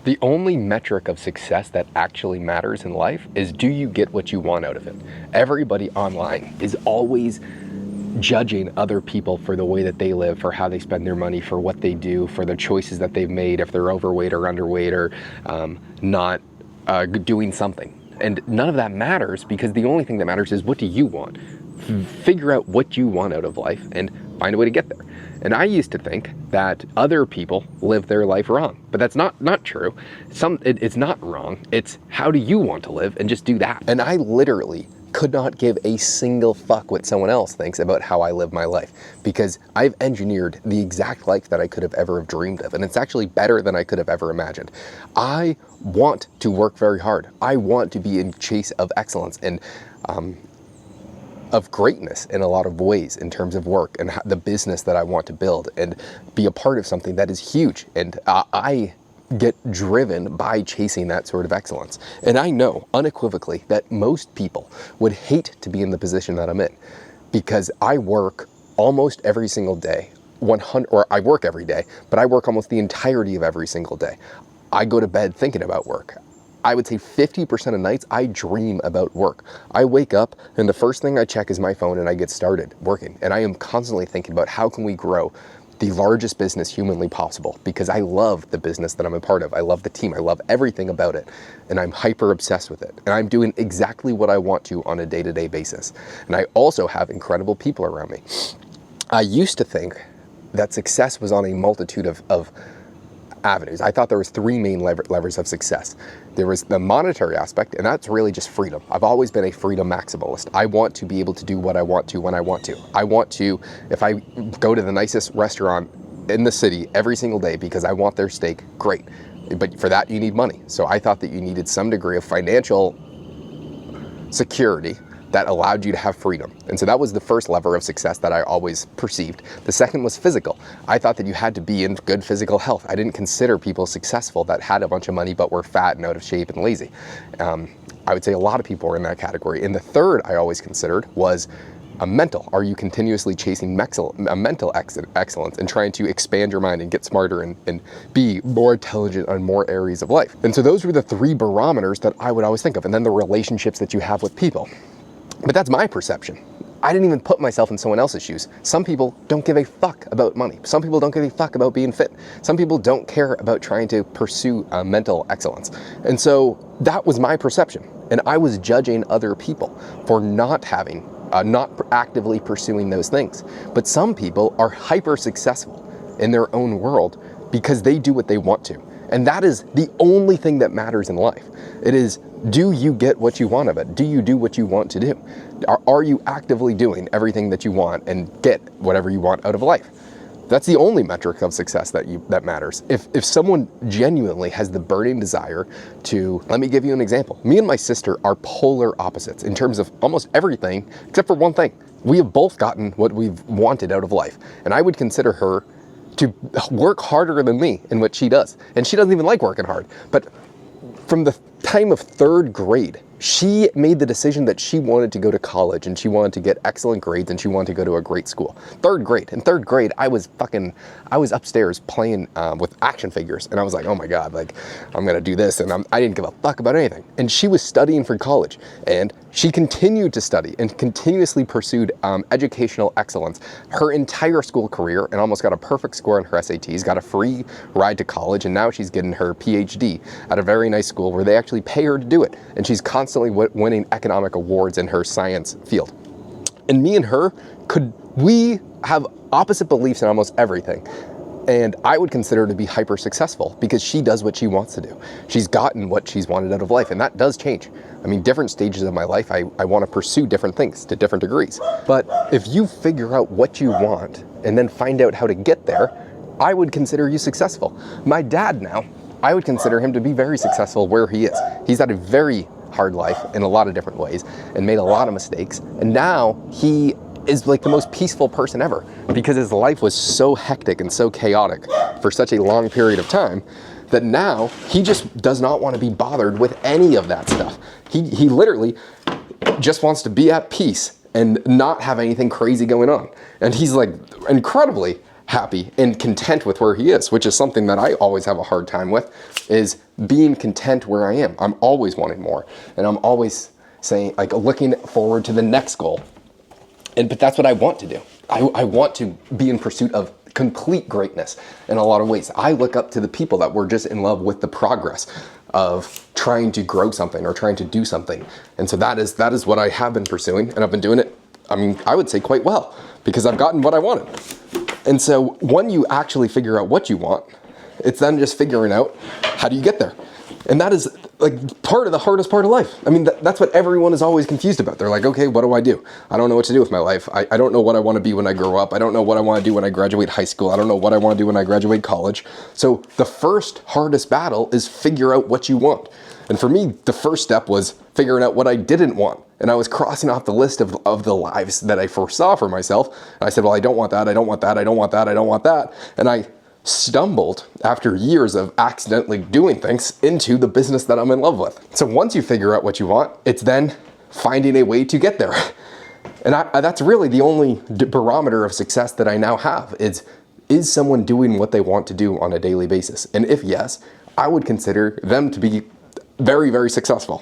The only metric of success that actually matters in life is, do you get what you want out of it? Everybody online is always judging other people for the way that they live, for how they spend their money, for what they do, for the choices that they've made, if they're overweight or underweight or not doing something. And none of that matters, because the only thing that matters is, what do you want? Figure out what you want out of life and find a way to get there. And I used to think that other people live their life wrong, but that's not true. It's not wrong. It's, how do you want to live, and just do that. And I literally could not give a single fuck what someone else thinks about how I live my life, because I've engineered the exact life that I could have ever have dreamed of, and it's actually better than I could have ever imagined. I want to work very hard. I want to be in chase of excellence and of greatness in a lot of ways, in terms of work and the business that I want to build, and be a part of something that is huge. And I get driven by chasing that sort of excellence. And I know unequivocally that most people would hate to be in the position that I'm in, because I work almost every single day, or I work every day, but I work almost the entirety of every single day. I go to bed thinking about work. I would say 50% of nights I dream about work. I wake up and the first thing I check is my phone, and I get started working. And I am constantly thinking about, how can we grow the largest business humanly possible, because I love the business that I'm a part of. I love the team. I love everything about it. And I'm hyper obsessed with it. And I'm doing exactly what I want to on a day-to-day basis. And I also have incredible people around me. I used to think that success was on a multitude of avenues. I thought there was three main levers of success. There was the monetary aspect, and that's really just freedom. I've always been a freedom maximalist. I want to be able to do what I want to when I want to. I want to, if I go to the nicest restaurant in the city every single day because I want their steak, great. But for that, you need money. So I thought that you needed some degree of financial security that allowed you to have freedom. And so that was the first lever of success that I always perceived. The second was physical. I thought that you had to be in good physical health. I didn't consider people successful that had a bunch of money but were fat and out of shape and lazy. I would say a lot of people were in that category. And the third I always considered was a mental. Are you continuously chasing a mental excellence and trying to expand your mind and get smarter and be more intelligent on more areas of life? And so those were the three barometers that I would always think of. And then the relationships that you have with people. But that's my perception. I didn't even put myself in someone else's shoes. Some people don't give a fuck about money. Some people don't give a fuck about being fit. Some people don't care about trying to pursue mental excellence. And so that was my perception. And I was judging other people for not actively pursuing those things. But some people are hyper successful in their own world because they do what they want to. And that is the only thing that matters in life. It is, do you get what you want of it? Do you do what you want to do? Are you actively doing everything that you want and get whatever you want out of life? That's the only metric of success that matters. If someone genuinely has the burning desire to, let me give you an example. Me and my sister are polar opposites in terms of almost everything, except for one thing. We have both gotten what we've wanted out of life. And I would consider her to work harder than me in what she does. And she doesn't even like working hard. But from the time of third grade, she made the decision that she wanted to go to college and she wanted to get excellent grades and she wanted to go to a great school. Third grade. In third grade, I was upstairs playing with action figures, and I was like, oh my God, like, I'm gonna do this, and I didn't give a fuck about anything. And she was studying for college, and she continued to study and continuously pursued educational excellence her entire school career, and almost got a perfect score on her SATs, got a free ride to college, and now she's getting her PhD at a very nice school where they actually pay her to do it. And she's constantly winning economic awards in her science field. And me and her, we have opposite beliefs in almost everything. And I would consider her to be hyper successful because she does what she wants to do. She's gotten what she's wanted out of life, and that does change. I mean, different stages of my life, I want to pursue different things to different degrees. But if you figure out what you want and then find out how to get there, I would consider you successful. My dad now, I would consider him to be very successful where he is. He's had a very hard life in a lot of different ways and made a lot of mistakes. And now he is like the most peaceful person ever because his life was so hectic and so chaotic for such a long period of time that now he just does not want to be bothered with any of that stuff. He literally just wants to be at peace and not have anything crazy going on. And he's like incredibly happy and content with where he is, which is something that I always have a hard time with, is being content where I am. I'm always wanting more, and I'm always saying, like, looking forward to the next goal. But that's what I want to do. I want to be in pursuit of complete greatness in a lot of ways. I look up to the people that were just in love with the progress of trying to grow something or trying to do something. And so that is what I have been pursuing, and I've been doing it, I mean, I would say quite well, because I've gotten what I wanted. And so when you actually figure out what you want, it's then just figuring out how do you get there. And that is like part of the hardest part of life. I mean, that's what everyone is always confused about. They're like, okay, what do I do? I don't know what to do with my life. I don't know what I want to be when I grow up. I don't know what I want to do when I graduate high school. I don't know what I want to do when I graduate college. So the first hardest battle is figure out what you want. And for me, the first step was figuring out what I didn't want. And I was crossing off the list of the lives that I foresaw for myself. And I said, well, I don't want that. I don't want that. I don't want that. I don't want that. And I stumbled after years of accidentally doing things into the business that I'm in love with. So once you figure out what you want, it's then finding a way to get there. And that's really the only barometer of success that I now have is someone doing what they want to do on a daily basis? And if yes, I would consider them to be very, very successful.